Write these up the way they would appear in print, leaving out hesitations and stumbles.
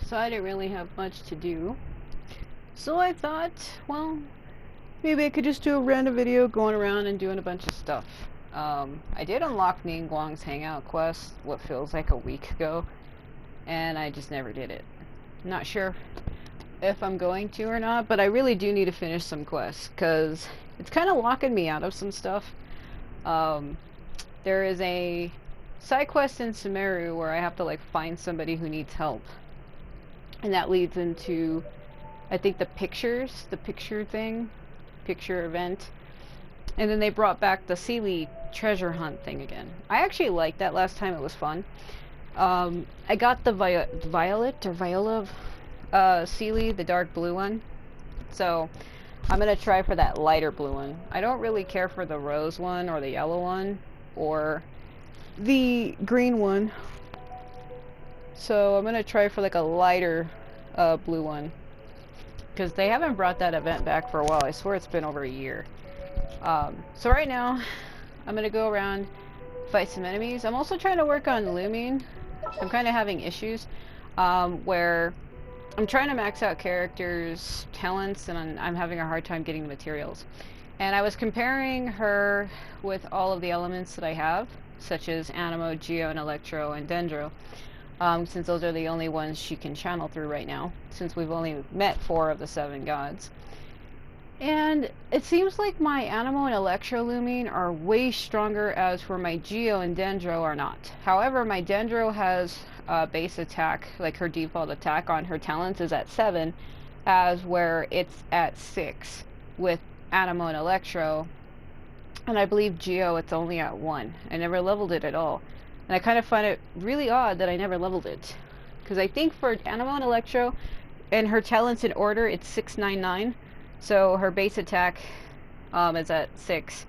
so I didn't really have much to do. So I thought, well, maybe I could just do a random video going around and doing a bunch of stuff. I did unlock Ningguang's Hangout quest, what feels like a week ago, and I just never did it. Not sure if I'm going to or not, but I really do need to finish some quests, because it's kind of locking me out of some stuff. There is a side quest in Sumeru where I have to like find somebody who needs help, and that leads into, I think, the picture event. And then they brought back the Sealy treasure hunt thing again. I actually liked that last time, it was fun. I got the Viola Sealy, the dark blue one. So I'm gonna try for that lighter blue one. I don't really care for the rose one or the yellow one or the green one. So I'm gonna try for like a lighter blue one, because they haven't brought that event back for a while. I swear it's been over a year. So right now I'm gonna go around, fight some enemies. I'm also trying to work on Lumine. I'm kind of having issues where I'm trying to max out characters' talents, and I'm having a hard time getting the materials. And I was comparing her with all of the elements that I have, such as Animo, Geo, and Electro, and Dendro, since those are the only ones she can channel through right now, since we've only met 4 of the 7 gods. And it seems like my Animo and Electro Lumine are way stronger, as for my Geo and Dendro are not. However, my Dendro has base attack, like her default attack on her talents is at 7, as where it's at 6 with Animo and Electro. And I believe Geo, it's only at 1. I never leveled it at all. And I kind of find it really odd that I never leveled it, because I think for Animo and Electro and her talents in order, it's 699. So her base attack is at 6,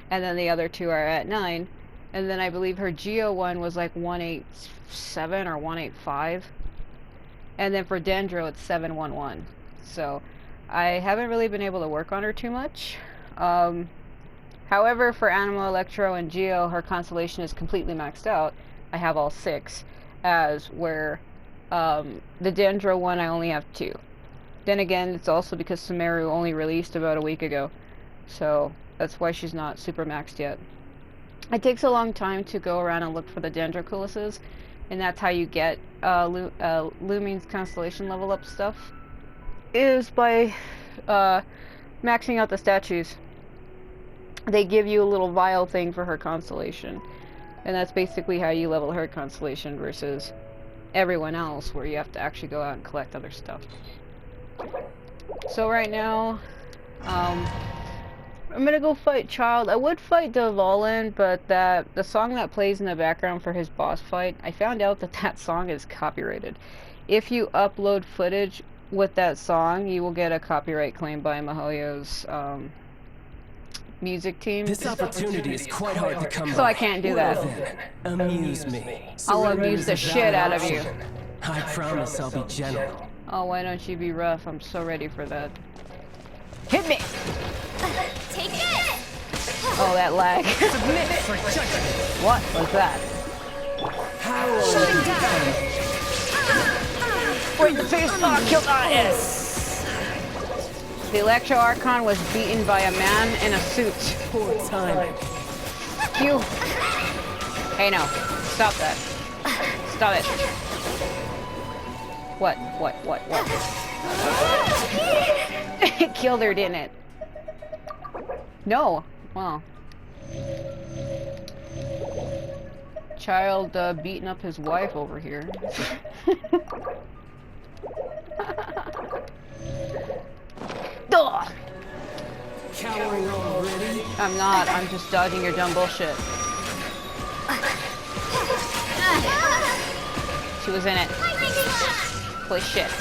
and then the other 2 are at 9. And then I believe her Geo one was like 187 or 185. And then for Dendro, it's 711. So I haven't really been able to work on her too much. However, for Animo, Electro, and Geo, her constellation is completely maxed out. I have all 6, as where the Dendro one I only have 2. Then again, it's also because Sumeru only released about a week ago, so that's why she's not super maxed yet. It takes a long time to go around and look for the Dendroculises, and that's how you get Lumine's constellation level up stuff, is by maxing out the statues. They give you a little vial thing for her constellation, and that's basically how you level her constellation versus everyone else, where you have to actually go out and collect other stuff. So right now, I'm gonna go fight Childe. I would fight Devolin, but the song that plays in the background for his boss fight, I found out that that song is copyrighted. If you upload footage with that song, you will get a copyright claim by MiHoYo's music team. This opportunity is quite hard to come by. So I can't do that. Then, amuse me. I'll amuse the shit out of you. I promise I'll be gentle. Oh, why don't you be rough? I'm so ready for that. Hit me! Take it! Oh, that lag. Submit for judgment. What was that? Shutting down. Wait, the face killed. Yes! The Electro Archon was beaten by a man in a suit. Poor timing. Q. Hey, no. Stop that. Stop it. What? It killed her, didn't it? No. Well. Childe beating up his wife over here. Duh! Cowering already? I'm not. I'm just dodging your dumb bullshit. She was in it. Holy shit.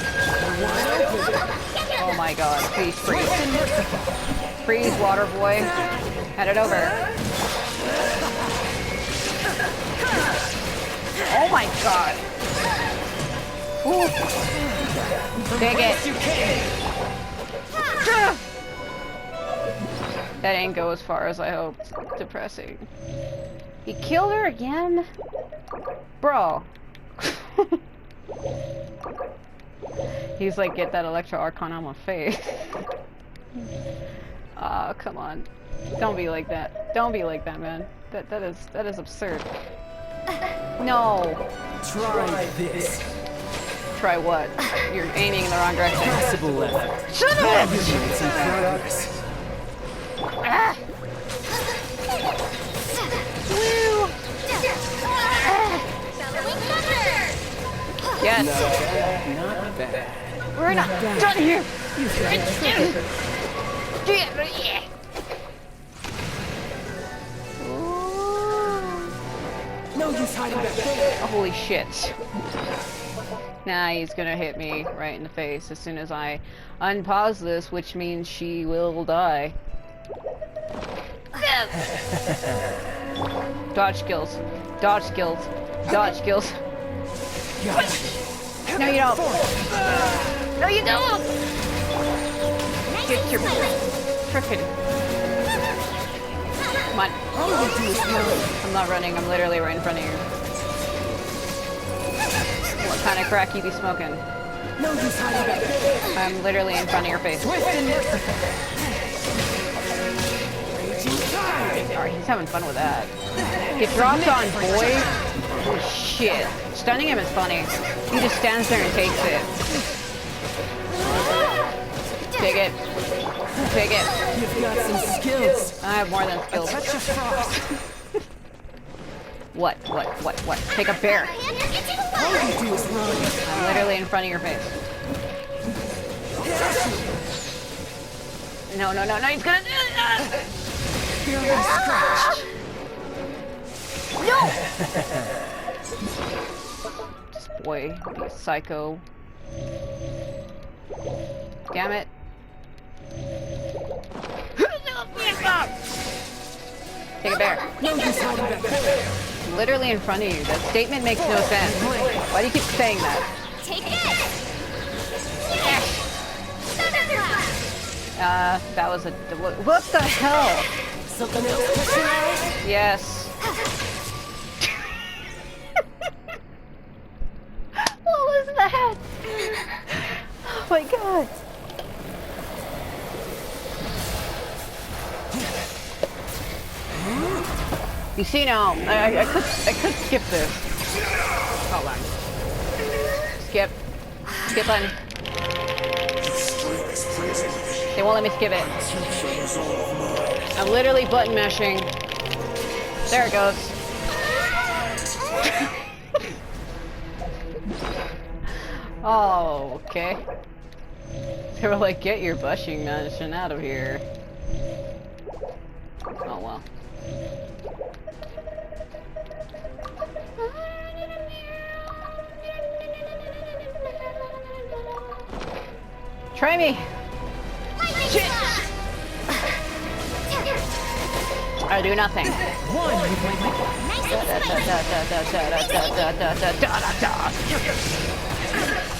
Oh my god. Please freeze. Freeze, water boy. Head it over. Oh my god. Ooh. Dig it. That didn't go as far as I hoped. Depressing. He killed her again? Bro. He's like, get that Electro Archon on my face. Oh, come on. Don't be like that. Don't be like that, man. That is absurd. No. Try this. Try what? You're aiming in the wrong direction. Possible left. Shut up! It's in progress. Ah! Woo! Yes. Not bad. We're not done here. No use hiding back there. Oh, holy shit. Nah, he's gonna hit me right in the face as soon as I unpause this, which means she will die. Dodge skills. Dodge skills. Dodge skills. No, you don't. No, you don't! Get your frickin'. Come on. I'm not running, I'm literally right in front of you. What kind of crack you be smoking? No use hiding back there. I'm literally in front of your face. Alright, he's having fun with that. Get dropped on, boy. Holy shit. Stunning him is funny. He just stands there and takes it. Take it. Take it. You've got some skills. I have more than skills. Touch of frost. What? Take a bear. All you do is run. I'm literally in front of your face. No, he's gonna do it! Barely scratched. No! This boy, be a psycho. Damn it. Take a bear. No use hiding back there. Literally in front of you. That statement makes no sense. Why do you keep saying that? Take it! That was a... What the hell? Something else catch your eye? Yes. What was that? Oh my god. You see now, I could skip this. Hold on. Skip. Skip button. They won't let me skip it. I'm literally button mashing. There it goes. Oh, okay. They were like, get your bushing mansion out of here. Oh well. Try me! Shit! I do nothing.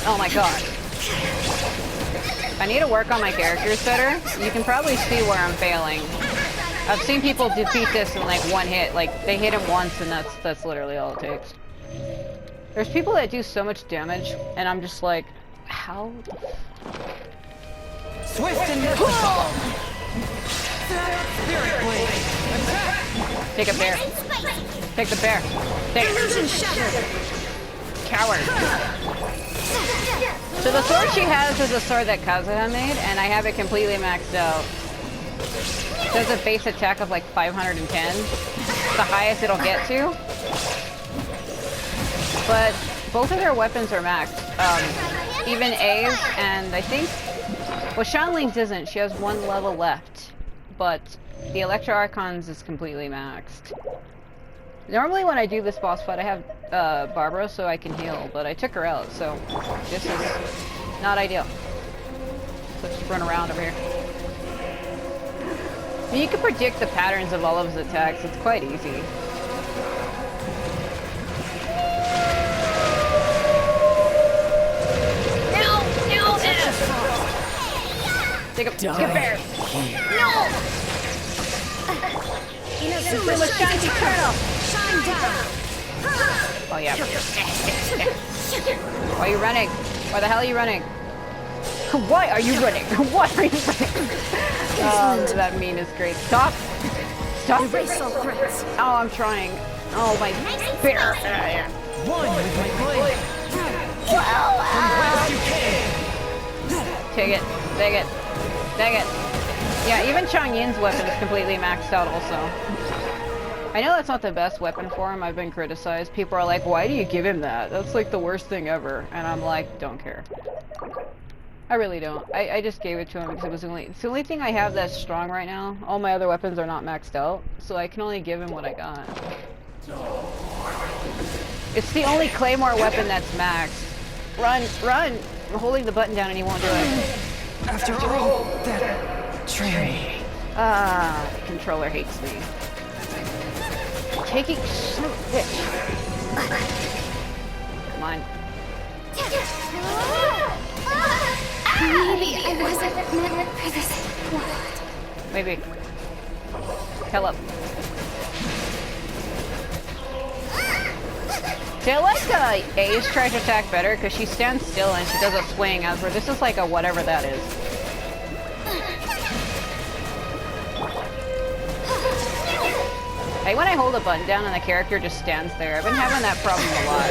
Oh my god. I need to work on my characters better. You can probably see where I'm failing. I've seen people defeat this in like one hit. Like, they hit him once and that's literally all it takes. There's people that do so much damage, and I'm just like, how the Swift and Spirit Blade. Take a bear. Take the bear. Take it. Coward. So the sword she has is a sword that Kazuha made, and I have it completely maxed out. It does a base attack of like 510. It's the highest it'll get to. But both of their weapons are maxed. Even A's, and I think... Well, Shanling's isn't. She has one level left. But the Electro Archons is completely maxed. Normally when I do this boss fight, I have Barbara so I can heal, but I took her out, so this is not ideal. Let's just run around over here. And you can predict the patterns of all of his attacks. It's quite easy. Take a bear. No! Super Shanty Turtle! Shine down! Oh yeah. Why are you running? Why the hell are you running? Why are you running? Why are you running? Oh, that meme is great. Stop! Stop! Erase all threats. Oh, I'm trying. Oh, my bear. One with my blade. From whence you came. Take it. Dang it. Dang it. Yeah, even Chang Yin's weapon is completely maxed out also. I know that's not the best weapon for him. I've been criticized. People are like, why do you give him that? That's like the worst thing ever. And I'm like, don't care. I really don't. I just gave it to him because it's the only thing I have that's strong right now. All my other weapons are not maxed out, so I can only give him what I got. It's the only claymore weapon that's maxed. Run, run! I'm holding the button down and he won't do it. After all that training. Ah, the controller hates me. Taking son of a bitch. Come on. Maybe I wasn't meant for this world. Maybe. Hell up. See, I like A's treasure attack better because she stands still and she does a swing, as where this is like a whatever that is. Like when I hold a button down and the character just stands there. I've been having that problem a lot.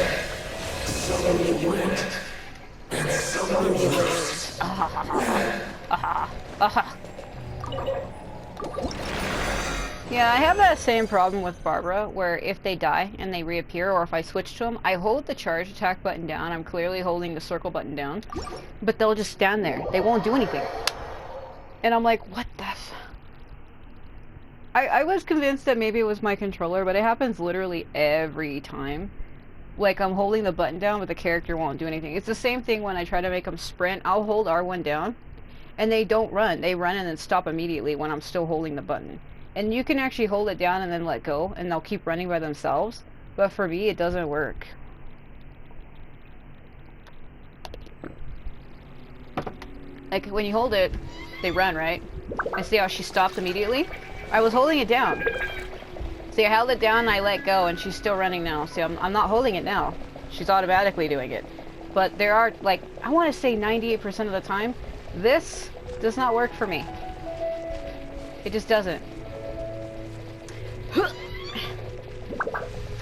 Somebody went, and somebody lives. Yeah, I have that same problem with Barbara, where if they die and they reappear, or if I switch to them, I hold the charge attack button down. I'm clearly holding the circle button down, but they'll just stand there. They won't do anything. And I'm like, what the f... I was convinced that maybe it was my controller, but it happens literally every time. Like, I'm holding the button down, but the character won't do anything. It's the same thing when I try to make them sprint. I'll hold R1 down, and they don't run. They run and then stop immediately when I'm still holding the button. And you can actually hold it down and then let go, and they'll keep running by themselves. But for me, it doesn't work. Like, when you hold it, they run, right? And see how she stopped immediately? I was holding it down. See, I held it down and I let go, and she's still running now. See, I'm not holding it now. She's automatically doing it. But there are, like, I want to say 98% of the time, this does not work for me. It just doesn't.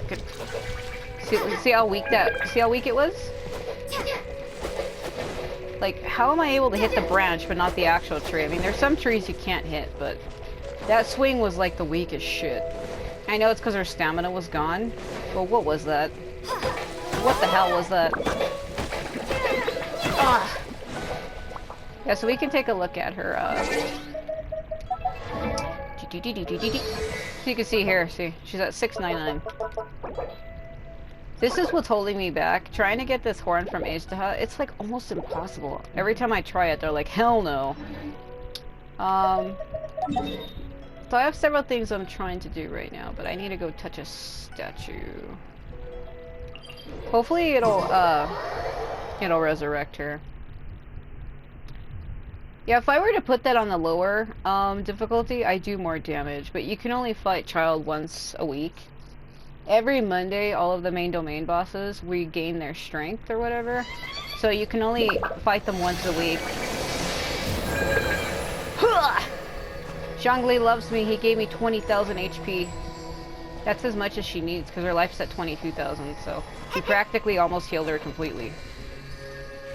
Good. See how weak it was? Like, how am I able to hit the branch but not the actual tree? I mean, there's some trees you can't hit, but that swing was like the weakest shit. I know it's because her stamina was gone, but what was that? What the hell was that? Ah. Yeah, so we can take a look at her, so you can see here, see, she's at 699. This is what's holding me back. Trying to get this horn from Ajdaha, it's like almost impossible. Every time I try it, they're like, hell no. So I have several things I'm trying to do right now, but I need to go touch a statue. Hopefully it'll resurrect her. Yeah, if I were to put that on the lower difficulty, I do more damage, but you can only fight Childe once a week. Every Monday, all of the main domain bosses regain their strength or whatever, so you can only fight them once a week. Zhongli loves me, he gave me 20,000 HP. That's as much as she needs, because her life's at 22,000, so she practically almost healed her completely.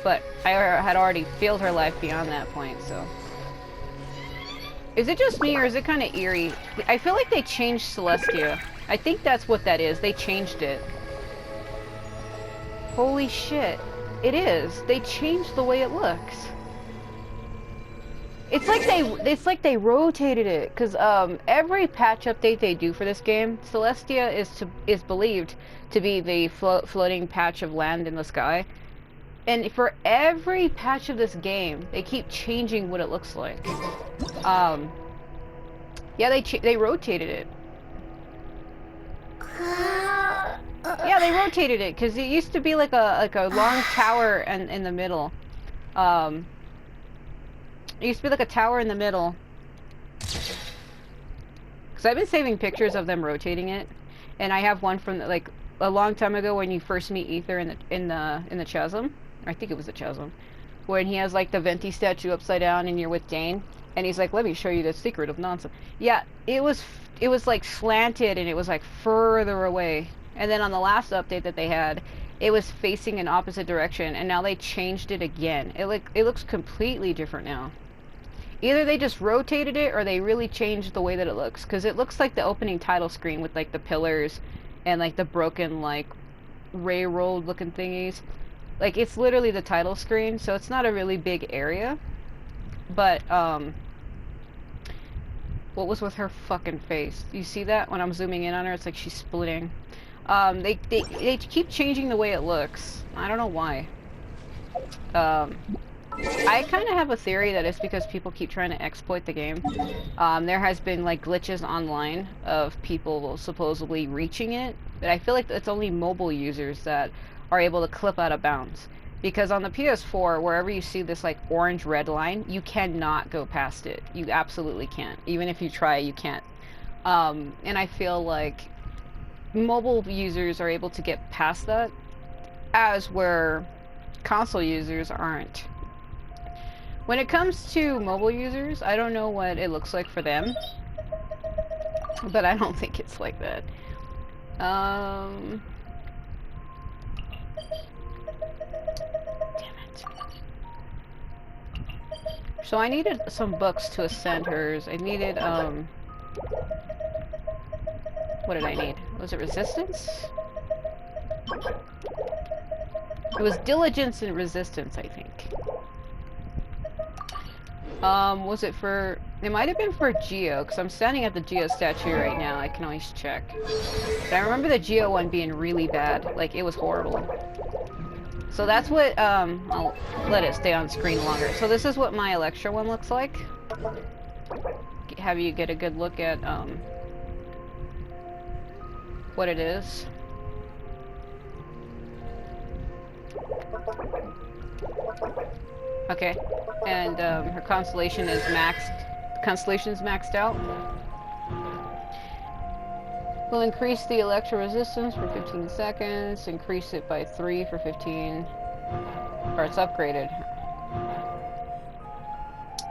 But I had already filled her life beyond that point, so... Is it just me, or is it kind of eerie? I feel like they changed Celestia. I think that's what that is. They changed it. Holy shit. It is. They changed the way it looks. It's like they rotated it, because every patch update they do for this game, Celestia is believed to be the floating patch of land in the sky. And for every patch of this game, they keep changing what it looks like. Yeah, they rotated it. Yeah, they rotated it because it used to be like a long tower in the middle. It used to be like a tower in the middle. Because I've been saving pictures of them rotating it, and I have one from like a long time ago when you first meet Aether in the chasm. I think it was the chasm. when he has like the Venti statue upside down and you're with Dane, and he's like, let me show you the secret of nonsense. Yeah, it was like slanted and it was like further away. And then on the last update that they had, it was facing an opposite direction, and now they changed it again. It looks completely different now. Either they just rotated it or they really changed the way that it looks, because it looks like the opening title screen with like the pillars and like the broken like railroad looking thingies. Like, it's literally the title screen, so it's not a really big area. But what was with her fucking face? You see that when I'm zooming in on her? It's like she's splitting. They keep changing the way it looks. I don't know why. I kind of have a theory that it's because people keep trying to exploit the game. There has been like glitches online of people supposedly reaching it, but I feel like it's only mobile users that are able to clip out of bounds. Because on the PS4, wherever you see this like orange red line, you cannot go past it. You absolutely can't. Even if you try, you can't. And I feel like mobile users are able to get past that, as where console users aren't. When it comes to mobile users, I don't know what it looks like for them, but I don't think it's like that. Damn it. So I needed some books to ascend hers. I needed, what did I need? Was it resistance? It was diligence and resistance, I think. Was it for... It might have been for Geo, because I'm standing at the Geo statue right now. I can always check. But I remember the Geo one being really bad. Like, it was horrible. So that's what, I'll let it stay on screen longer. So this is what my Electra one looks like. Have you get a good look at, what it is. Okay, and her constellation is maxed. Constellation's maxed out. We'll increase the Electro resistance for 15 seconds. Increase it by 3 for 15. Or it's upgraded.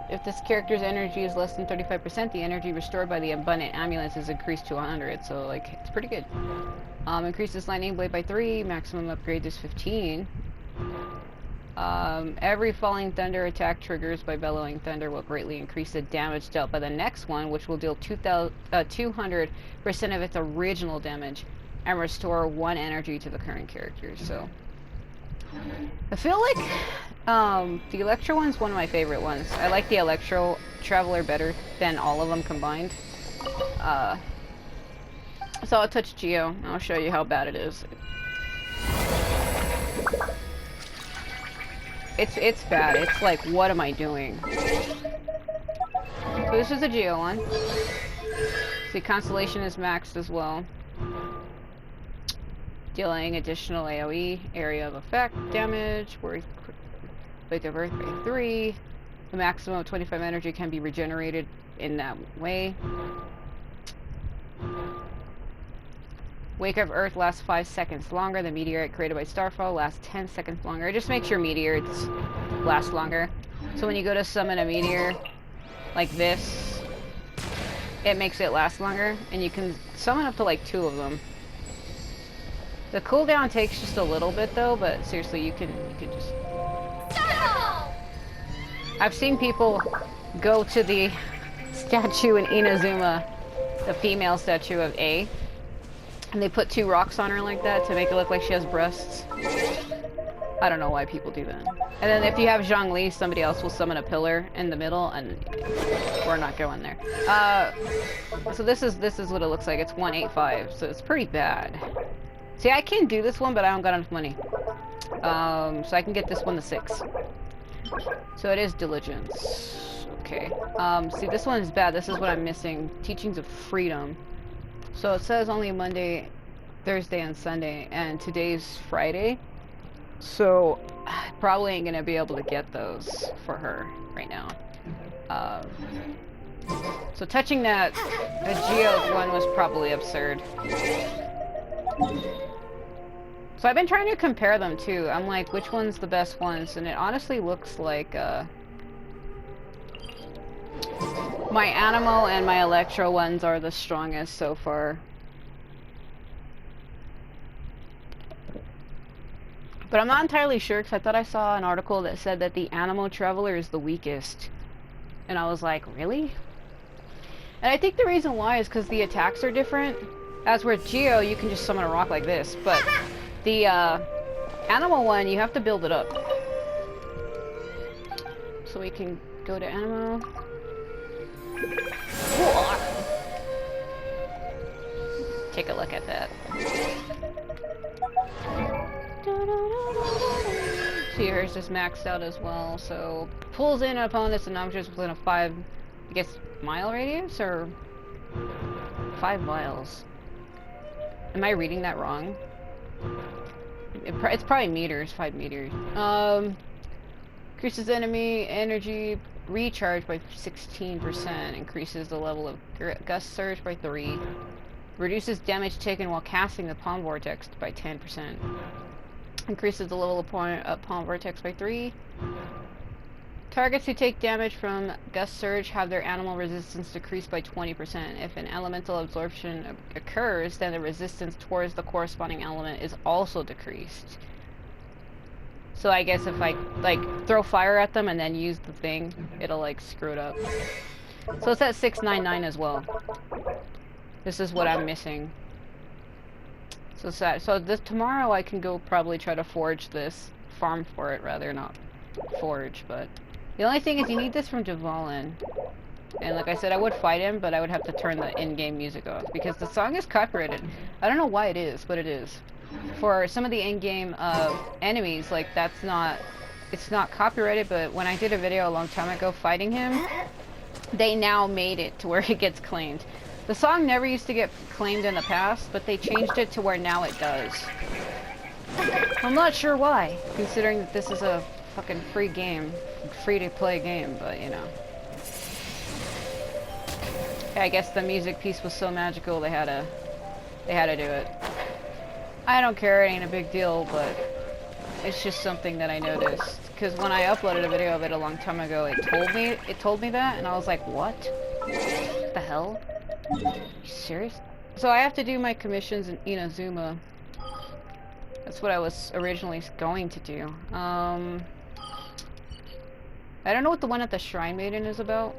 If this character's energy is less than 35%, the energy restored by the abundant amulets is increased to 100. So, like, it's pretty good. Increase this lightning blade by 3. Maximum upgrade is 15. Every falling thunder attack triggers by bellowing thunder will greatly increase the damage dealt by the next one, which will deal 200% of its original damage and restore 1 energy to the current character. So I feel like the Electro one's one of my favorite ones. I like the Electro Traveler better than all of them combined. So I'll touch Geo and I'll show you how bad it is. It's bad. It's like, what am I doing? So this is a Geo one. See, Constellation is maxed as well. Dealing additional AoE, area of effect, damage, Wake of Earth by 3. The maximum of 25 energy can be regenerated in that way. Wake of Earth lasts 5 seconds longer. The meteorite created by Starfall lasts 10 seconds longer. It just makes your meteors last longer. So when you go to summon a meteor like this, it makes it last longer. And you can summon up to like 2 of them. The cooldown takes just a little bit though, but seriously, you can just... I've seen people go to the statue in Inazuma, the female statue of A, and they put 2 rocks on her like that to make it look like she has breasts. I don't know why people do that. And then if you have Zhongli, somebody else will summon a pillar in the middle, and we're not going there. So this is what it looks like. It's 185, so it's pretty bad. See, I can do this one, but I don't got enough money. So I can get this one to 6. So it is diligence. Okay. See, this one is bad. This is what I'm missing. Teachings of Freedom. So it says only Monday, Thursday, and Sunday, and today's Friday. So I probably ain't gonna be able to get those for her right now. So touching that Geo one was probably absurd. So I've been trying to compare them too. I'm like, which one's the best ones? And it honestly looks like my Animo and my Electro ones are the strongest so far. But I'm not entirely sure because I thought I saw an article that said that the Animo Traveler is the weakest. And I was like, really? And I think the reason why is because the attacks are different. As with Geo, you can just summon a rock like this. But the Animo one, you have to build it up. So we can go to Animo. Take a look at that. See, hers is maxed out as well, so pulls in opponents and objects within a 5, I guess, mile radius, or 5 miles. Am I reading that wrong? It's probably meters, 5 meters. Increases enemy energy recharge by 16%, increases the level of gust surge by 3, reduces damage taken while casting the palm vortex by 10%. Increases the level of palm vortex by 3. Targets who take damage from gust surge have their animal resistance decreased by 20%. If an elemental absorption occurs, then the resistance towards the corresponding element is also decreased. So I guess if I like throw fire at them and then use the thing, it'll like screw it up. So it's at 699 as well. This is what I'm missing. So sad. So this tomorrow I can go probably try to forge this, farm for it rather, not forge. But the only thing is you need this from Dvalin, and like I said, I would fight him, but I would have to turn the in-game music off because the song is copyrighted. I don't know why it is, but it is. For some of the in-game enemies, like it's not copyrighted. But when I did a video a long time ago fighting him, they now made it to where it gets claimed. The song never used to get claimed in the past, but they changed it to where now it does. I'm not sure why, considering that this is a fucking free game, free-to-play game, but you know. I guess the music piece was so magical they had to do it. I don't care, it ain't a big deal, but it's just something that I noticed. Because when I uploaded a video of it a long time ago, it told me that, and I was like, what? What the hell? Are you serious? So I have to do my commissions in Inazuma. That's what I was originally going to do. I don't know what the one at the Shrine Maiden is about.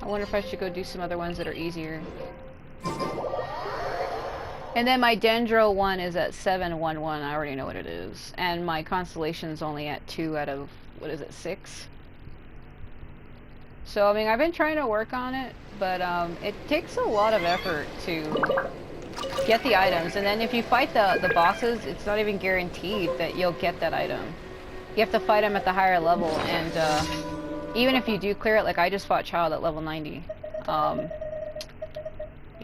I wonder if I should go do some other ones that are easier. And then my Dendro one is at 711. I already know what it is. And my Constellation's only at 2 out of, what is it, 6? So, I mean, I've been trying to work on it, but it takes a lot of effort to get the items. And then if you fight the bosses, it's not even guaranteed that you'll get that item. You have to fight them at the higher level, and even if you do clear it, like I just fought Childe at level 90. And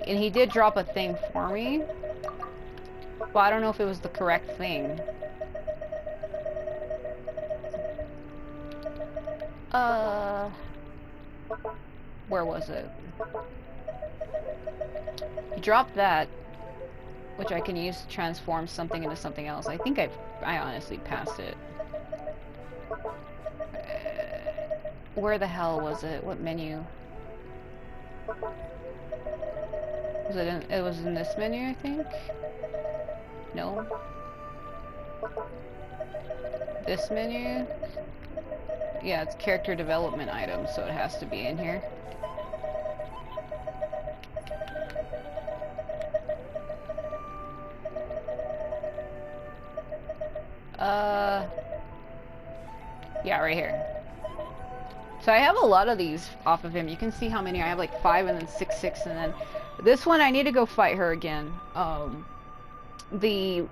he did drop a thing for me, but I don't know if it was the correct thing. Where was it? He dropped that, which I can use to transform something into something else. I think I honestly passed it. Where the hell was it? What menu? Was it in, it was in this menu, I think? No. This menu? Yeah, it's character development items, so it has to be in here. Yeah, right here. So I have a lot of these off of him. You can see how many I have, like 5 and then 6, 6, and then this one I need to go fight her again. The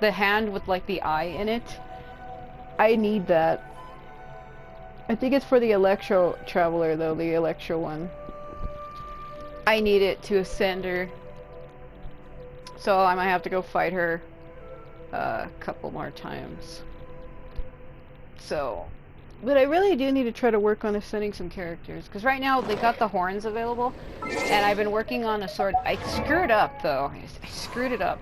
hand with like the eye in it. I need that. I think it's for the Electro Traveler though, the Electro one. I need it to ascend her. So I might have to go fight her a couple more times. So, but I really do need to try to work on ascending some characters, because right now they got the horns available, and I've been working on a sword. I screwed up though. I screwed it up.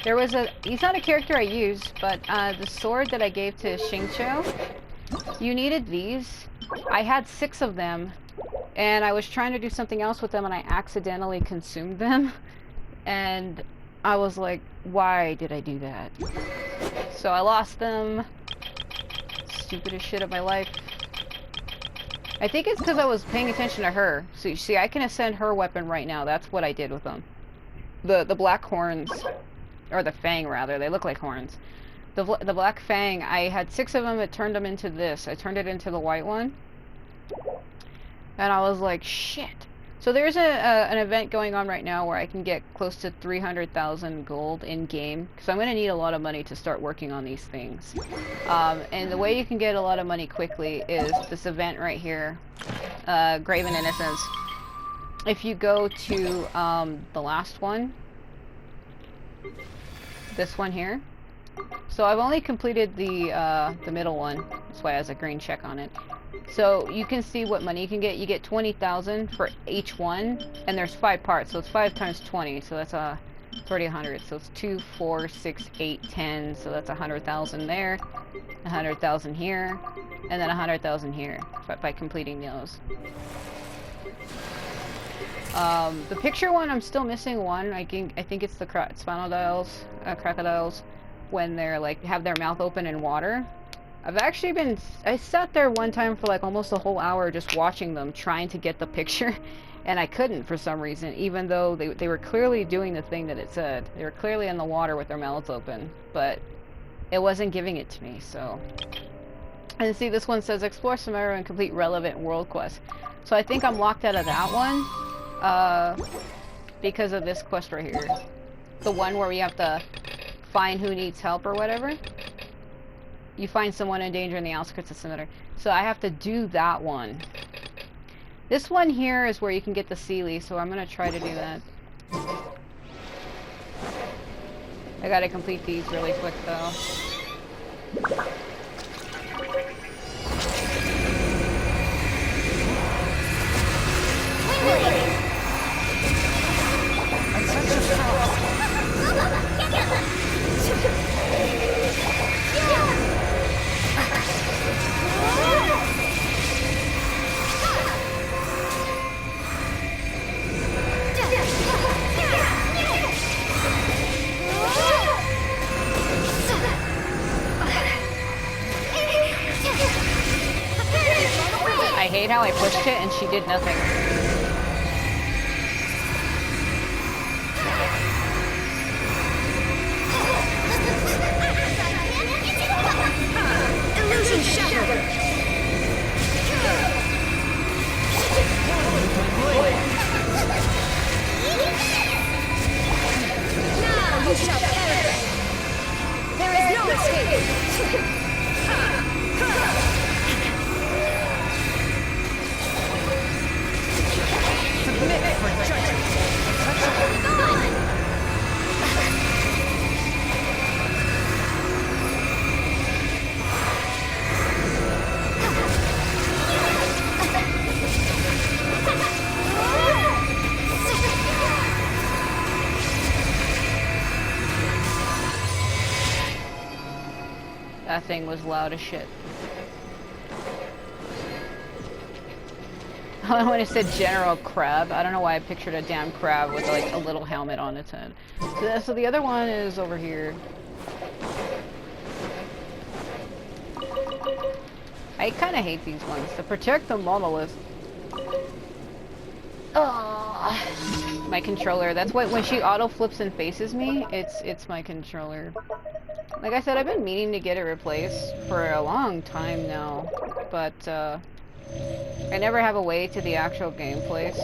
There was a, he's not a character I use, but the sword that I gave to Xingqiu, you needed these. I had 6 of them, and I was trying to do something else with them, and I accidentally consumed them. And I was like, why did I do that? So I lost them. Stupidest shit of my life. I think it's because I was paying attention to her. So you see, I can ascend her weapon right now. That's what I did with them. The black horns, or the fang rather, they look like horns. The black fang, I had 6 of them, it turned them into this. I turned it into the white one. And I was like, shit. So there's an event going on right now where I can get close to 300,000 gold in game. Because I'm going to need a lot of money to start working on these things. And the way you can get a lot of money quickly is this event right here. Graven Innocence. If you go to the last one. This one here. So I've only completed the middle one. That's why it has a green check on it. So you can see what money you can get. You get 20,000 for each one, and there's 5 parts, so it's 5 times 20, so that's 3,100. So it's 2, 4, 6, 8, 10. So that's 100,000 there, 100,000 here, and then 100,000 here by completing those. The picture one, I'm still missing one. I think it's the crocodiles when they're like have their mouth open in water. I've actually been, I sat there one time for like almost a whole hour just watching them, trying to get the picture, and I couldn't for some reason, even though they were clearly doing the thing that it said. They were clearly in the water with their mouths open, but it wasn't giving it to me, so. And see, this one says, explore some area and complete relevant world quests. So I think I'm locked out of that one, because of this quest right here. The one where we have to find who needs help or whatever. You find someone in danger in the outskirts of Scimitar. So I have to do that one. This one here is where you can get the Sealy, so I'm gonna try to do that. I gotta complete these really quick though. I hate how I pushed it and she did nothing. Illusion shattered. Now you shall perish. There is no escape. Submit for judgment. That thing was loud as shit. When it said General Crab, I don't know why I pictured a damn crab with like a little helmet on its head. So the other one is over here. I kind of hate these ones. To protect the monolith. Oh, my controller. That's why when she auto flips and faces me, it's my controller. Like I said, I've been meaning to get it replaced for a long time now, but I never have a way to the actual game place,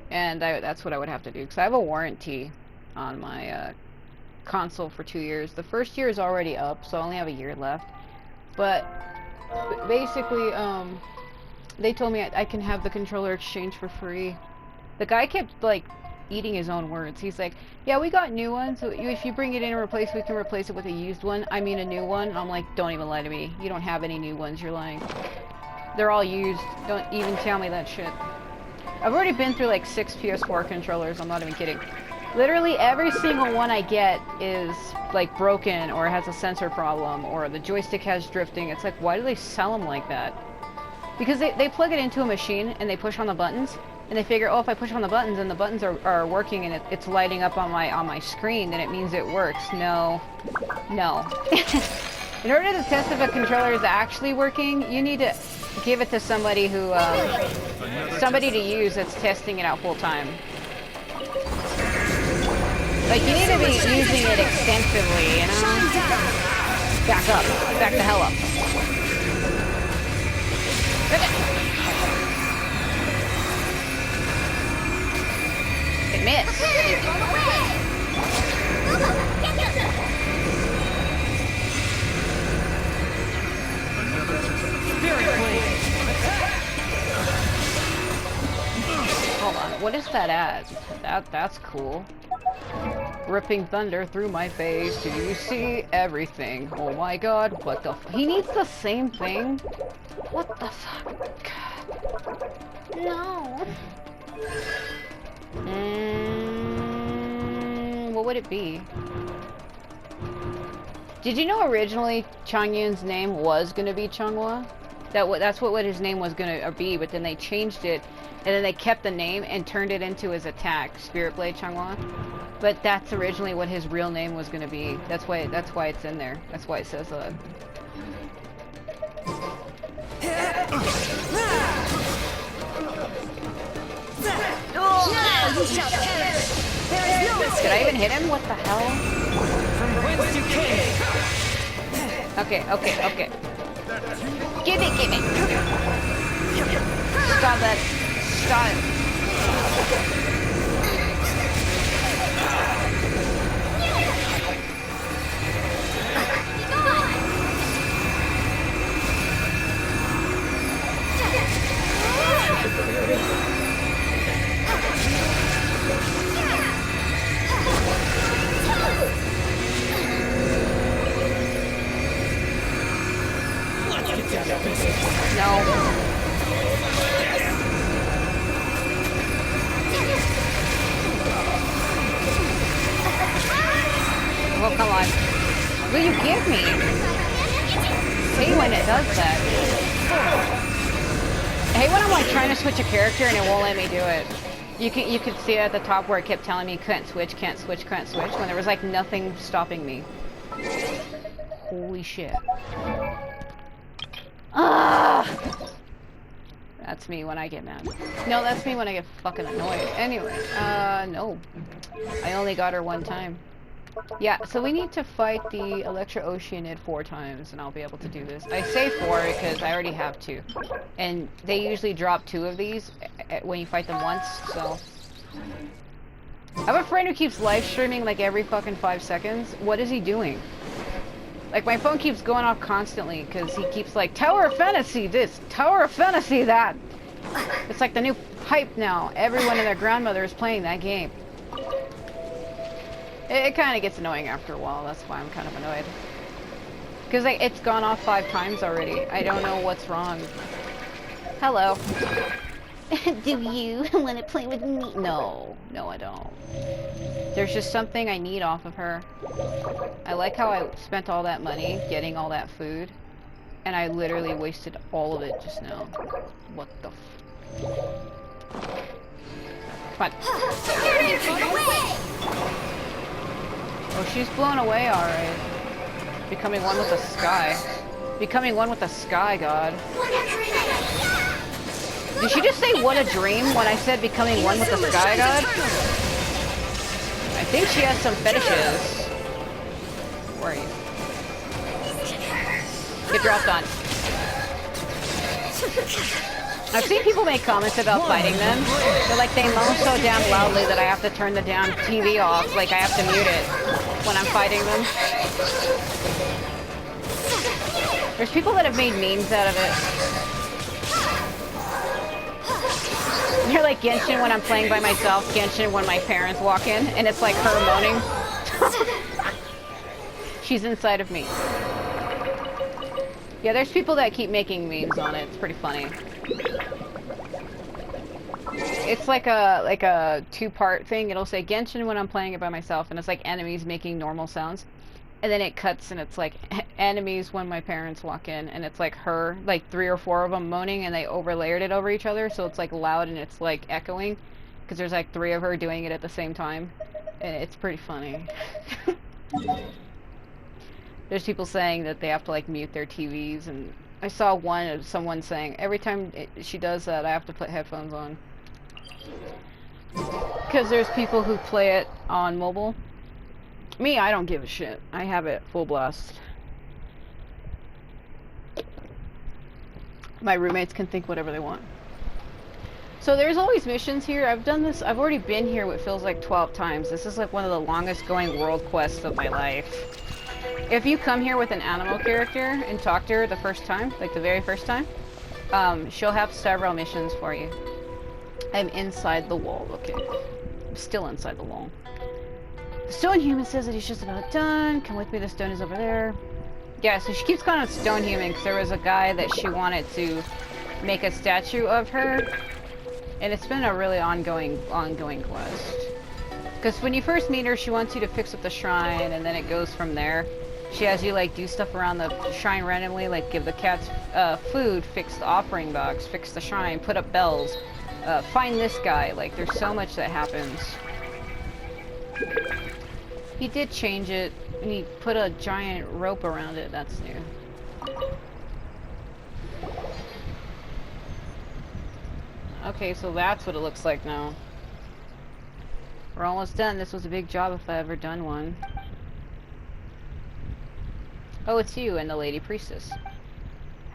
and that's what I would have to do, because I have a warranty on my console for 2 years. The first year is already up, so I only have a year left, but basically, they told me I can have the controller exchanged for free. The guy kept, like, eating his own words. He's like, yeah, we got new ones, so if you bring it in and replace, we can replace it with a used one. I mean a new one. And I'm like, don't even lie to me. You don't have any new ones. You're lying. They're all used. Don't even tell me that shit. I've already been through like 6 PS4 controllers. I'm not even kidding. Literally every single one I get is like broken or has a sensor problem or the joystick has drifting. It's like, why do they sell them like that? Because they plug it into a machine and they push on the buttons and they figure, oh, if I push on the buttons and the buttons are working and it's lighting up on my screen, then it means it works. No. No. In order to test if a controller is actually working, you need to give it to somebody who, somebody to use that's testing it out full time. Like, you need to be using it extensively, you know? Back up. Back the hell up. It missed. Hold on, what is that at? That's cool. Ripping thunder through my face. Do you see everything? Oh my god, what the he needs the same thing? What the fuck? No. What would it be? Did you know originally Changyun's name was gonna be Changhua? That's what his name was gonna be, but then they changed it, and then they kept the name and turned it into his attack, Spirit Blade Changhua. But that's originally what his real name was gonna be. That's why it's in there. That's why it says that. Did I even hit him? What the hell? From whence you came. Okay. Give it. Stop that. Stop it. No. Well, come on. Will you give me? I hate when it does that. I hate when I'm like trying to switch a character and it won't let me do it. You could see it at the top where it kept telling me can't switch, when there was like nothing stopping me. Holy shit. Ah! That's me when I get mad. No, that's me when I get fucking annoyed. Anyway, no. I only got her one time. Yeah, so we need to fight the Electro Oceanid 4 times, and I'll be able to do this. I say 4 because I already have 2. And they usually drop 2 of these when you fight them once, so... I have a friend who keeps live streaming like every fucking 5 seconds. What is he doing? Like, my phone keeps going off constantly because he keeps like, Tower of Fantasy this, Tower of Fantasy that. It's like the new hype now. Everyone and their grandmother is playing that game. It kind of gets annoying after a while. That's why I'm kind of annoyed. Because like, it's gone off 5 times already. I don't know what's wrong. Hello. Do you want to play with me? No. No, I don't. There's just something I need off of her. I like how I spent all that money getting all that food. And I literally wasted all of it just now. What the f... Come on. Oh, she's blown away, alright. Becoming one with the sky. Becoming one with the sky, God. Did she just say what a dream when I said becoming one with the sky, God? I think she has some fetishes. Where are you? Get dropped on. I've seen people make comments about fighting them. They're like, they moan so damn loudly that I have to turn the damn TV off. Like, I have to mute it when I'm fighting them. There's people that have made memes out of it. You're like Genshin when I'm playing by myself, Genshin when my parents walk in, and it's like her moaning. She's inside of me. Yeah, there's people that keep making memes on it. It's pretty funny. It's like a two-part thing. It'll say Genshin when I'm playing it by myself, and it's like enemies making normal sounds. And then it cuts and it's like enemies when my parents walk in, and it's like her, like 3 or 4 of them moaning, and they overlayered it over each other, so it's like loud and it's like echoing, because there's like 3 of her doing it at the same time, and it's pretty funny. There's people saying that they have to like mute their TVs, and I saw one of someone saying every time she does that, I have to put headphones on. Because there's people who play it on mobile. Me, I don't give a shit. I have it full blast. My roommates can think whatever they want. So there's always missions here. I've done this. I've already been here what feels like 12 times. This is like one of the longest going world quests of my life. If you come here with an animal character and talk to her the first time, like the very first time, she'll have several missions for you. I'm inside the wall. Okay. I'm still inside the wall. The stone human says that he's just about done. Come with me, the stone is over there. Yeah, so she keeps calling him stone human because there was a guy that she wanted to make a statue of her. And it's been a really ongoing quest. Because when you first meet her, she wants you to fix up the shrine, and then it goes from there. She has you like do stuff around the shrine randomly, like give the cats food, fix the offering box, fix the shrine, put up bells, find this guy. Like there's so much that happens. He did change it, and he put a giant rope around it. That's new. Okay, so that's what it looks like now. We're almost done. This was a big job if I ever done one. Oh, it's you and the Lady Priestess.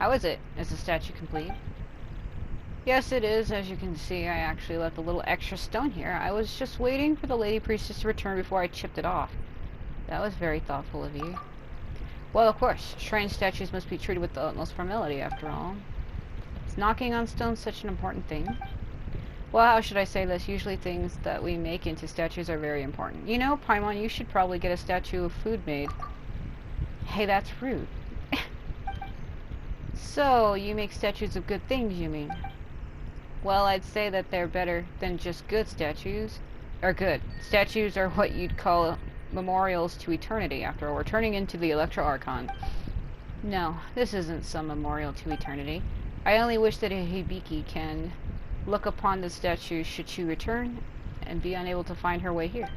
How is it? Is the statue complete? Yes, it is. As you can see, I actually left a little extra stone here. I was just waiting for the Lady Priestess to return before I chipped it off. That was very thoughtful of you. Well, of course, shrine statues must be treated with the utmost formality, after all. Is knocking on stone such an important thing? Well, how should I say this? Usually things that we make into statues are very important. You know, Paimon, you should probably get a statue of food made. Hey, that's rude. So, you make statues of good things, you mean? Well, I'd say that they're better than just good statues. Or good. Statues are what you'd call memorials to eternity, after all. We're turning into the Electro Archon. No, this isn't some memorial to eternity. I only wish that a Hibiki can look upon the statue should she return and be unable to find her way here.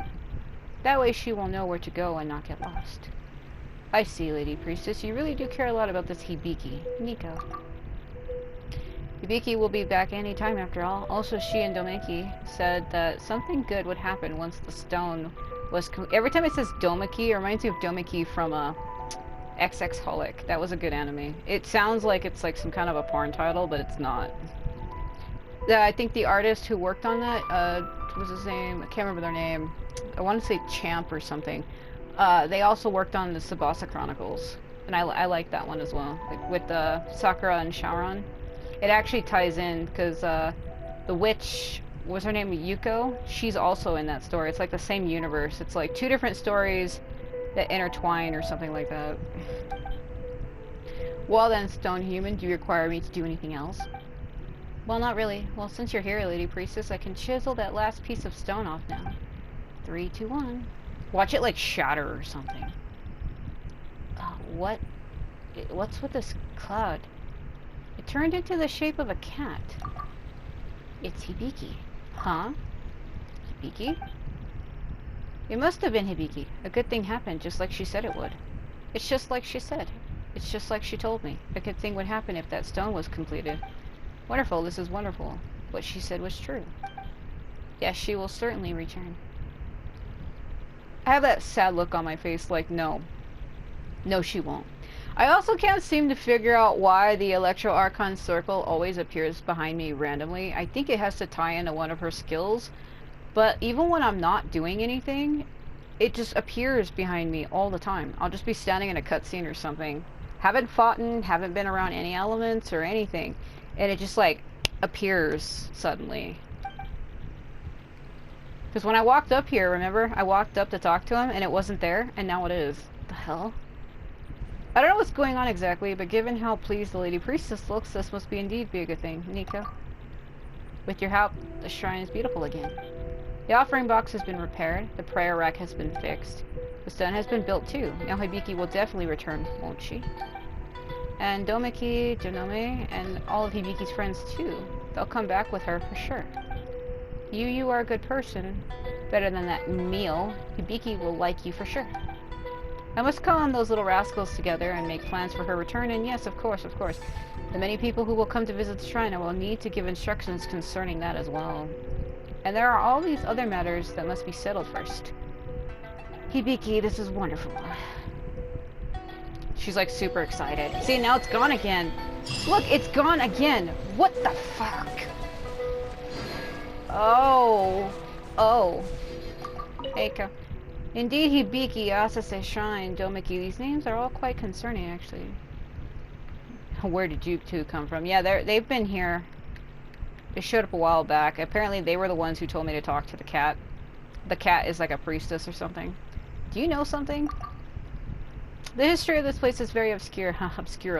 That way she will know where to go and not get lost. I see, Lady Priestess. You really do care a lot about this Hibiki. Nico. Hibiki will be back any time after all. Also, she and Domeki said that something good would happen once the stone was... Every time it says Domeki, it reminds me of Domeki from XX Holic. That was a good anime. It sounds like it's like some kind of a porn title, but it's not. I think the artist who worked on that, what was his name? I can't remember their name. I want to say Champ or something. They also worked on the Tsubasa Chronicles, and I like that one as well, like with Sakura and Sharon. It actually ties in because the witch, what was her name, Yuko? She's also in that story. It's like the same universe. It's like 2 different stories that intertwine or something like that. Well then, Stone Human, do you require me to do anything else? Well, not really. Well, since you're here, Lady Priestess, I can chisel that last piece of stone off now. 3, 2, 1. Watch it like shatter or something. What's with this cloud? It turned into the shape of a cat. It's Hibiki. Huh? Hibiki? It must have been Hibiki. A good thing happened, just like she said it would. It's just like she said. It's just like she told me. A good thing would happen if that stone was completed. Wonderful, this is wonderful. What she said was true. Yes, she will certainly return. I have that sad look on my face, like, no. No, she won't. I also can't seem to figure out why the Electro Archon circle always appears behind me randomly. I think it has to tie into one of her skills. But even when I'm not doing anything, it just appears behind me all the time. I'll just be standing in a cutscene or something. Haven't fought in, haven't been around any elements or anything. And it just, like, appears suddenly. Because when I walked up here, remember? I walked up to talk to him, and it wasn't there, and now it is. What the hell? I don't know what's going on exactly, but given how pleased the Lady Priestess looks, this must be indeed be a good thing. Nico? With your help, the shrine is beautiful again. The offering box has been repaired, the prayer rack has been fixed, the stone has been built too. Now Hibiki will definitely return, won't she? And Domeki, Janome, and all of Hibiki's friends too. They'll come back with her for sure. You are a good person. Better than that meal. Hibiki will like you for sure. I must call on those little rascals together and make plans for her return, and yes, of course. The many people who will come to visit the shrine, I will need to give instructions concerning that as well. And there are all these other matters that must be settled first. Hibiki, this is wonderful. She's like super excited. See, now it's gone again. Look, it's gone again. What the fuck? Oh. Eiko. Indeed, Hibiki, Asase Shrine, Domeki. These names are all quite concerning, actually. Where did you two come from? Yeah, they've been here. They showed up a while back. Apparently, they were the ones who told me to talk to the cat. The cat is like a priestess or something. Do you know something? The history of this place is very obscure,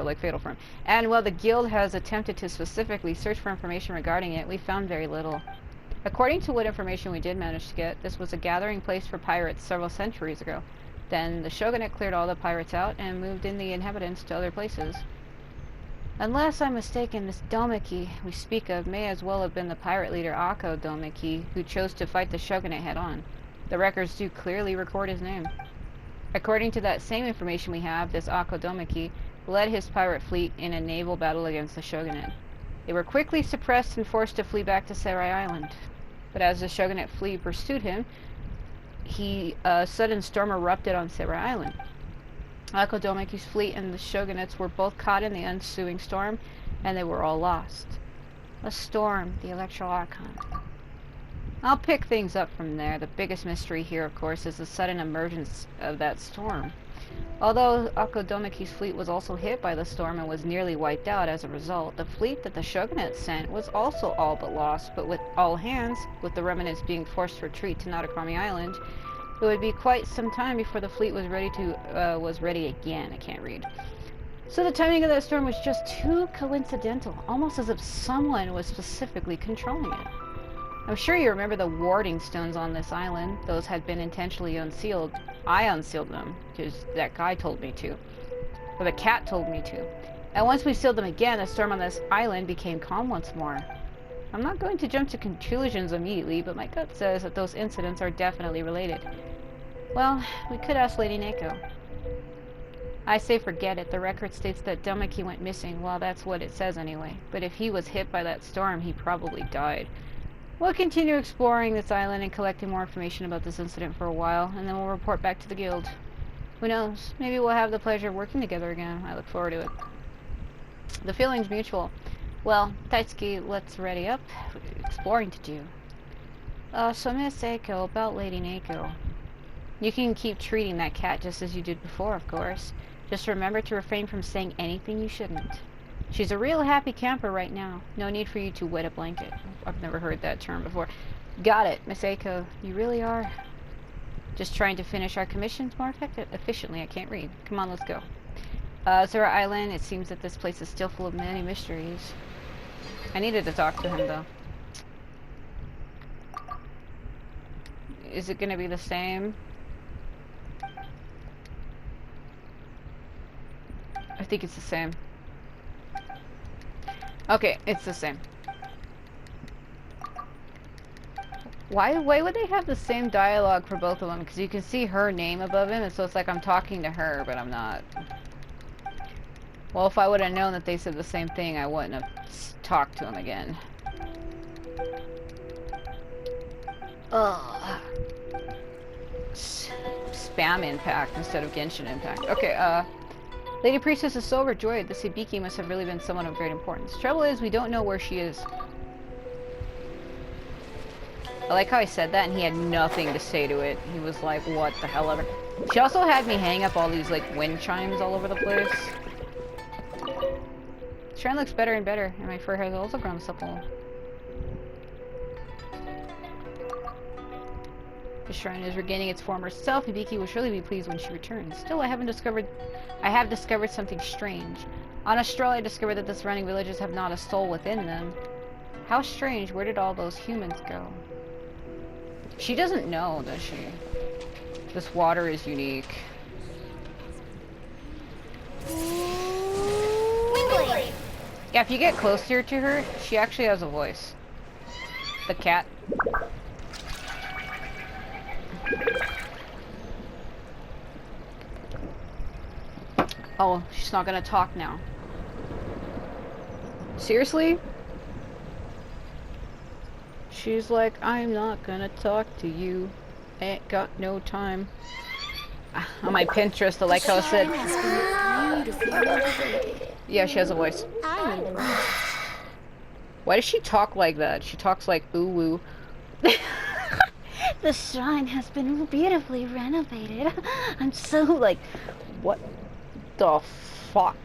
like Fatal Frame. And while the guild has attempted to specifically search for information regarding it, we found very little. According to what information we did manage to get, this was a gathering place for pirates several centuries ago. Then the shogunate cleared all the pirates out and moved in the inhabitants to other places. Unless I'm mistaken, this Domeki we speak of may as well have been the pirate leader Akko Domeki, who chose to fight the shogunate head-on. The records do clearly record his name. According to that same information we have, this Akko Domeki led his pirate fleet in a naval battle against the shogunate. They were quickly suppressed and forced to flee back to Serai Island. But as the shogunate fleet pursued him, a sudden storm erupted on Serai Island. Akko Domeki's fleet and the shogunates were both caught in the ensuing storm, and they were all lost. A storm, the Electro Archon. I'll pick things up from there. The biggest mystery here, of course, is the sudden emergence of that storm. Although Akko Domeki's fleet was also hit by the storm and was nearly wiped out as a result, the fleet that the shogunate sent was also all but lost, but with all hands, with the remnants being forced to retreat to Natakrami Island, it would be quite some time before the fleet was ready again. I can't read. So the timing of that storm was just too coincidental, almost as if someone was specifically controlling it. I'm sure you remember the warding stones on this island. Those had been intentionally unsealed. I unsealed them, because that guy told me to. Or the cat told me to. And once we sealed them again, the storm on this island became calm once more. I'm not going to jump to conclusions immediately, but my gut says that those incidents are definitely related. Well, we could ask Lady Neko. I say forget it. The record states that Domeki went missing. Well, that's what it says anyway. But if he was hit by that storm, he probably died. We'll continue exploring this island and collecting more information about this incident for a while, and then we'll report back to the guild. Who knows? Maybe we'll have the pleasure of working together again. I look forward to it. The feeling's mutual. Well, Taitsuki, let's ready up. Exploring to do. So Miss Eiko, about Lady Neko. You can keep treating that cat just as you did before, of course. Just remember to refrain from saying anything you shouldn't. She's a real happy camper right now. No need for you to wet a blanket. I've never heard that term before. Got it, Miss Eiko. You really are. Just trying to finish our commissions more efficiently. I can't read. Come on, let's go. Zura Island, it seems that this place is still full of many mysteries. I needed to talk to him, though. Is it going to be the same? I think it's the same. Okay, it's the same. Why would they have the same dialogue for both of them? Because you can see her name above him, and so it's like I'm talking to her, but I'm not. Well, if I would have known that they said the same thing, I wouldn't have talked to him again. Ugh. Spam impact instead of Genshin impact. Okay, Lady Priestess is so overjoyed. This Hibiki must have really been someone of great importance. Trouble is, we don't know where she is. I like how I said that and he had nothing to say to it. He was like, what the hell ever. She also had me hang up all these, like, wind chimes all over the place. The shrine looks better and better, and my fur has also grown supple. The shrine is regaining its former self. Hibiki will surely be pleased when she returns. Still, I have discovered something strange. On Astral, I discovered that the surrounding villages have not a soul within them. How strange. Where did all those humans go? She doesn't know, does she? This water is unique. Windblade! Yeah, if you get closer to her, she actually has a voice. The cat. Oh, she's not gonna talk now. Seriously? She's like, I'm not gonna talk to you. Ain't got no time. On my Pinterest, I like how it said. Yeah, she has a voice. Why does she talk like that? She talks like ooh woo. The shrine has been beautifully renovated. I'm so like, what the fuck?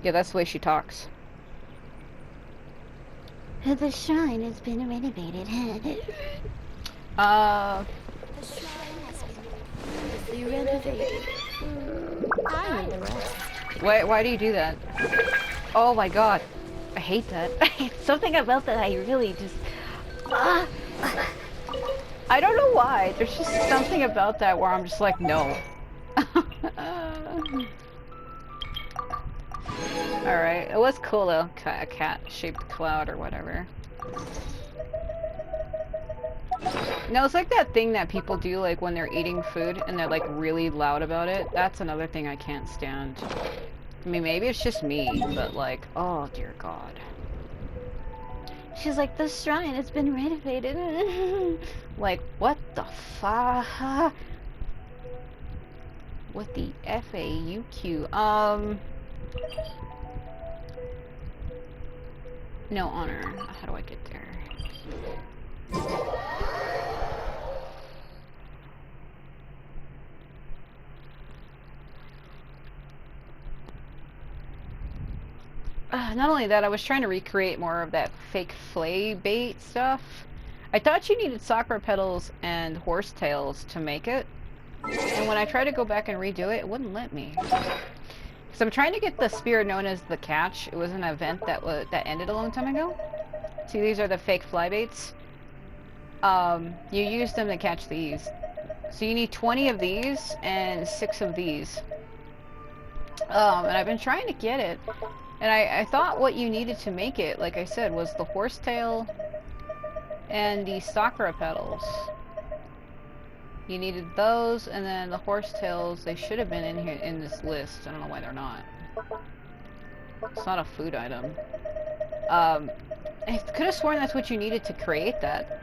Yeah, that's the way she talks. The shrine has been renovated. Uh, why do you do that? Oh my god. I hate that. It's something about that I really just... I don't know why. There's just something about that where I'm just like, no. Alright, it was cool though. A cat-shaped cloud or whatever. No, it's like that thing that people do like when they're eating food and they're like really loud about it. That's another thing I can't stand. I mean, maybe it's just me, but like, oh dear god. She's like, the shrine has been renovated. Like, what the fuck? What the F-A-U-Q? No honor. How do I get there? Not only that, I was trying to recreate more of that fake flay bait stuff. I thought you needed sakura petals and horsetails to make it. And when I tried to go back and redo it, it wouldn't let me. So I'm trying to get the spear known as the catch. It was an event that ended a long time ago. See, these are the fake fly baits. You use them to catch these. So you need 20 of these and 6 of these. And I've been trying to get it. And I thought what you needed to make it, like I said, was the horsetail and the sakura petals. You needed those, and then the horsetails, they should have been in here in this list. I don't know why they're not. It's not a food item. I could have sworn that's what you needed to create that.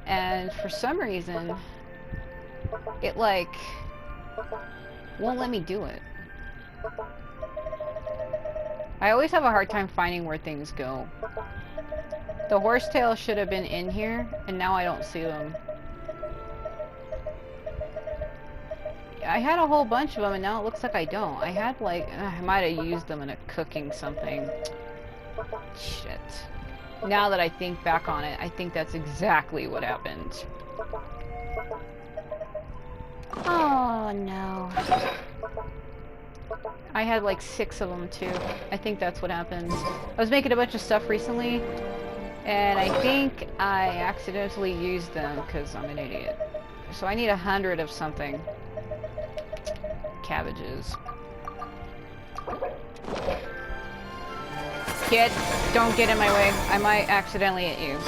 And for some reason, it like won't let me do it. I always have a hard time finding where things go. The horsetail should have been in here, and now I don't see them. I had a whole bunch of them, and now it looks like I don't. I had like, I might have used them in a cooking something. Shit. Now that I think back on it, I think that's exactly what happened. Oh no. I had like 6 of them too. I think that's what happened. I was making a bunch of stuff recently, and I think I accidentally used them because I'm an idiot. So I need 100 of something. Cabbages. Kid, don't get in my way. I might accidentally hit you.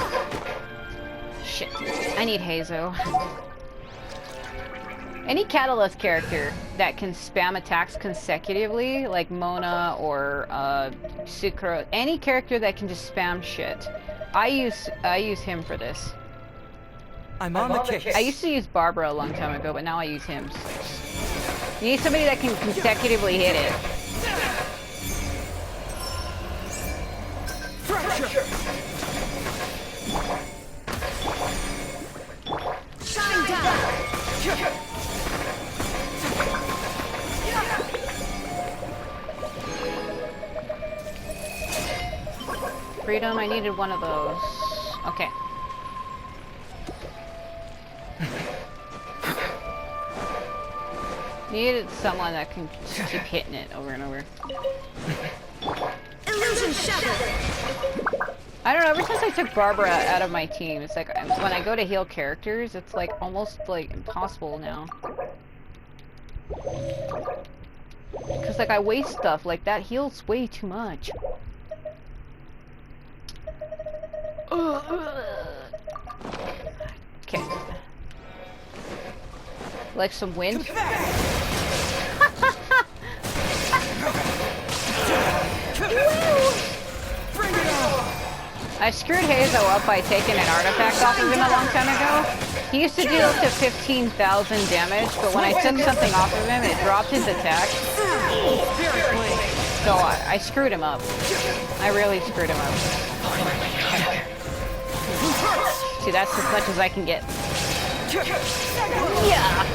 Shit. I need Hazo. Any Catalyst character that can spam attacks consecutively, like Mona or Sucro, any character that can just spam shit. I use him for this. I'm on the case. I used to use Barbara a long time ago, but now I use him. You need somebody that can consecutively hit it. Shine down! Freedom, I needed one of those. Okay. Needed someone that can just keep hitting it over and over. Illusion shattered. I don't know, ever since I took Barbara out of my team, it's like, when I go to heal characters, it's like, almost, like, impossible now. Because, like, I waste stuff, like, that heals way too much. Okay. Like some wind? I screwed Hazo up by taking an artifact off of him a long time ago. He used to do up to 15,000 damage, but when I took something off of him, it dropped his attack. So I screwed him up. I really screwed him up. See, that's as much as I can get. Yeah!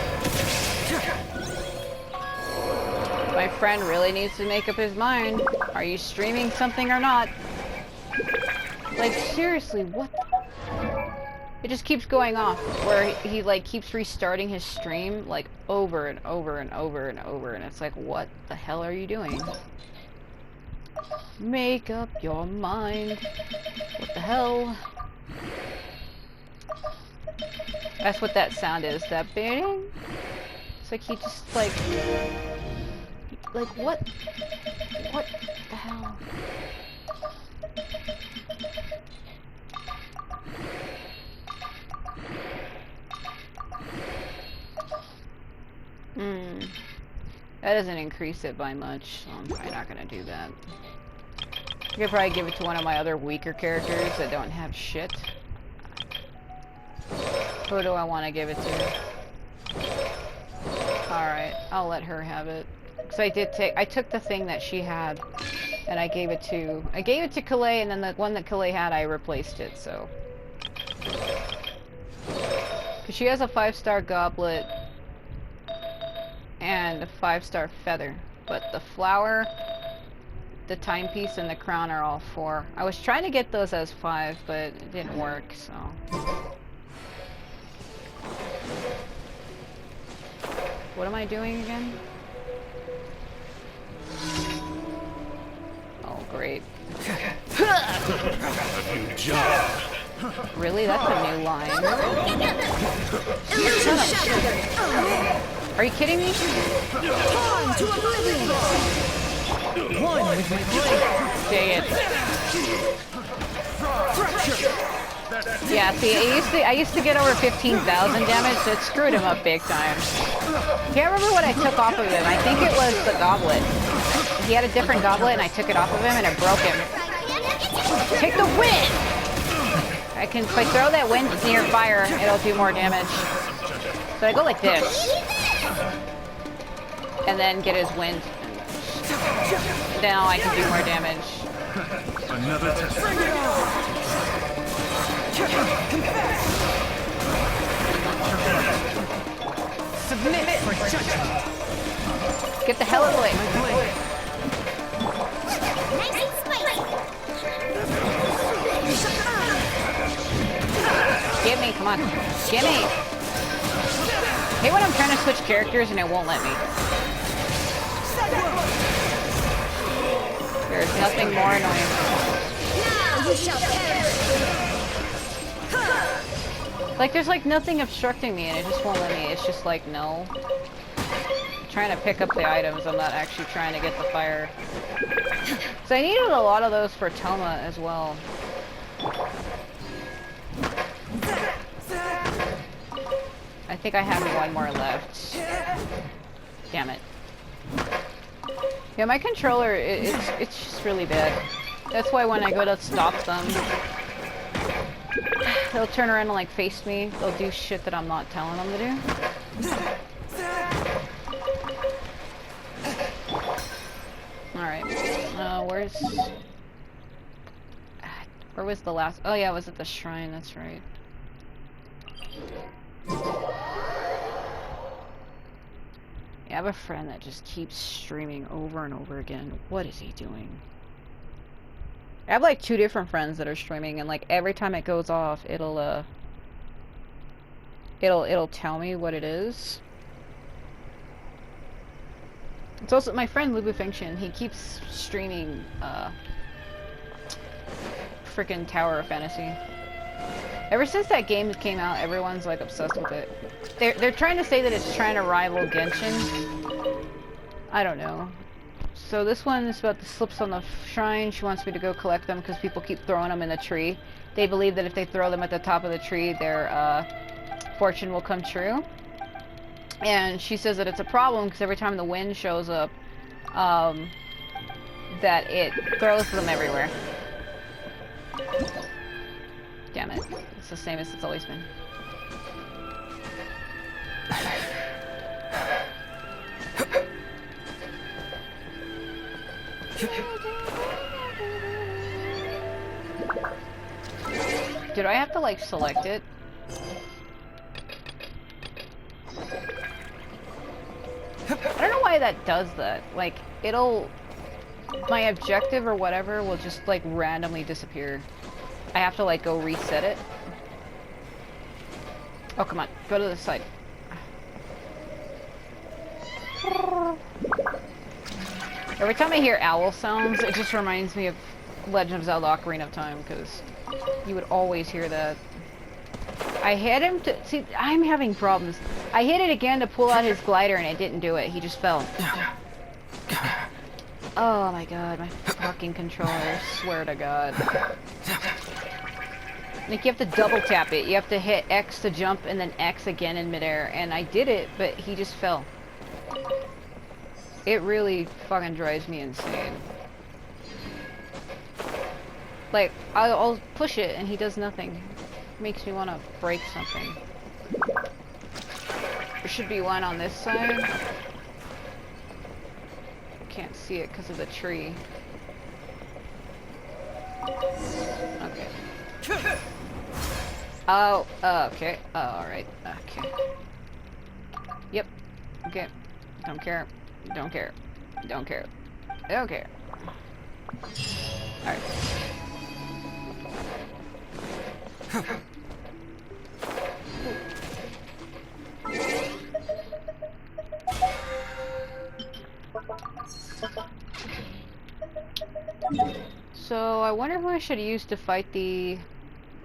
My friend really needs to make up his mind. Are you streaming something or not? Like, seriously, what the... It just keeps going off, where he like, keeps restarting his stream, like, over and over and over and over, and it's like, what the hell are you doing? Make up your mind. What the hell? That's what that sound is, that bang? It's like he just, like, what? What the hell? That doesn't increase it by much, so I'm probably not gonna do that. I could probably give it to one of my other weaker characters that don't have shit. Who do I want to give it to? Alright, I'll let her have it. Because I took the thing that she had, and I gave it to Childe, and then the one that Childe had, I replaced it, so. Because she has a 5-star goblet, and a 5-star feather. But the flower, the timepiece, and the crown are all 4. I was trying to get those as 5, but it didn't work, so. What am I doing again? Oh, great. New job. Really? That's a new line. Illusion shattered. Are you kidding me? Pawn to oblivion. One with my blade. Dang it. Yeah, see, I used to get over 15,000 damage, so it screwed him up big time. Can't remember what I took off of him. I think it was the goblet. He had a different goblet, and I took it off of him, and it broke him. Take the wind! If I throw that wind near fire, it'll do more damage. So I go like this. And then get his wind. Now I can do more damage. Another test. Submit for judgment. Get the hell away. Nice and spicy. Get me, come on. Get me. Hey, when I'm trying to switch characters and it won't let me. There's nothing more annoying. Now you shall perish. Like, there's like nothing obstructing me and it just won't let me. It's just like, no. I'm trying to pick up the items, I'm not actually trying to get the fire. So I needed a lot of those for Toma as well. I think I have one more left. Damn it. Yeah, my controller, it's just really bad. That's why when I go to stop them, they'll turn around and like face me. They'll do shit that I'm not telling them to do. Alright. Where was the last? Oh yeah, it was at the shrine, that's right. I have a friend that just keeps streaming over and over again. What is he doing? I have like 2 different friends that are streaming, and like every time it goes off, it'll tell me what it is. It's also my friend Lubifunction. He keeps streaming freaking Tower of Fantasy. Ever since that game came out, everyone's like obsessed with it. They're trying to say that it's trying to rival Genshin. I don't know. So this one is about the slips on the shrine. She wants me to go collect them because people keep throwing them in the tree. They believe that if they throw them at the top of the tree, their fortune will come true. And she says that it's a problem because every time the wind shows up, that it throws them everywhere. Damn it. It's the same as it's always been. Did I have to, like, select it? I don't know why that does that. Like, it'll... My objective or whatever will just, like, randomly disappear. I have to, like, go reset it. Oh, come on. Go to the side. Every time I hear owl sounds, it just reminds me of Legend of Zelda Ocarina of Time, because you would always hear that. I hit him to... See, I'm having problems. I hit it again to pull out his glider, and it didn't do it. He just fell. Oh my god, my fucking controller. I swear to god. Like, you have to double tap it. You have to hit X to jump, and then X again in midair. And I did it, but he just fell. It really fucking drives me insane. Like, I'll push it, and he does nothing. Makes me want to break something. There should be one on this side. Can't see it because of the tree. Okay. Oh, okay. Oh, alright. Okay. Yep. Okay. Don't care. Don't care. Don't care. Don't care. Alright. So, I wonder who I should use to fight the...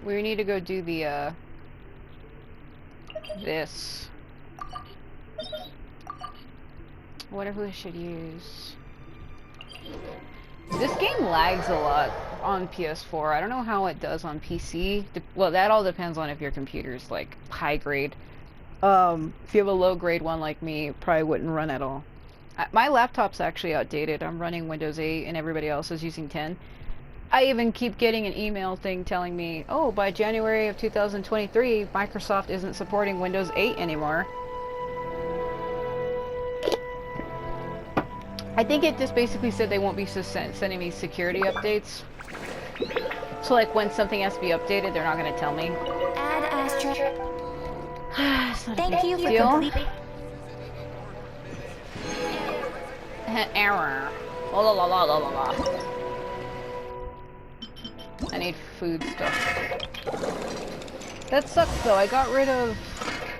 We need to go do the, this. I wonder who I should use. This game lags a lot on PS4. I don't know how it does on PC. Well, that all depends on if your computer's, like, high grade. If you have a low grade one like me, it probably wouldn't run at all. My laptop's actually outdated. I'm running Windows 8 and everybody else is using 10. I even keep getting an email thing telling me, oh, by January of 2023, Microsoft isn't supporting Windows 8 anymore. I think it just basically said they won't be sending me security updates. So, like, when something has to be updated, they're not going to tell me. Add Astra. Thank you for completing. Error. La la la la la la. I need food stuff. That sucks though. I got rid of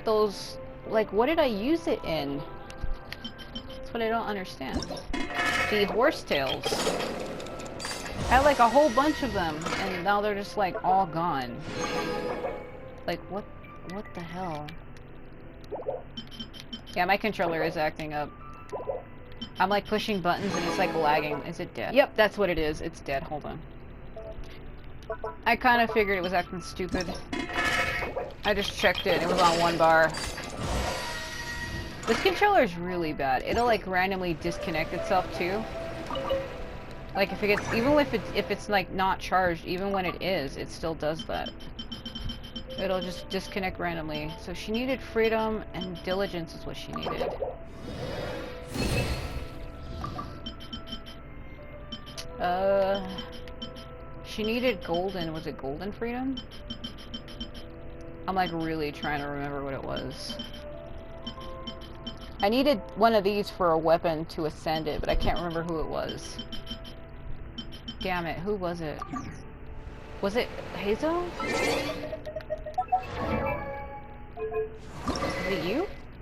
those. Like, what did I use it in? That's what I don't understand. The horsetails. I had like a whole bunch of them, and now they're just like all gone. Like, what the hell? Yeah, my controller is acting up. I'm like pushing buttons and it's like lagging. Is it dead? Yep, that's what it is. It's dead. Hold on. I kind of figured it was acting stupid. I just checked it. It was on 1 bar. This controller is really bad. It'll like randomly disconnect itself too. Like if it gets, even if it's like not charged, even when it is, it still does that. It'll just disconnect randomly. So she needed freedom and diligence is what she needed. She needed golden. Was it golden freedom? I'm like really trying to remember what it was. I needed one of these for a weapon to ascend it, but I can't remember who it was. Damn it, who was it? Was it Hazel? Is it you?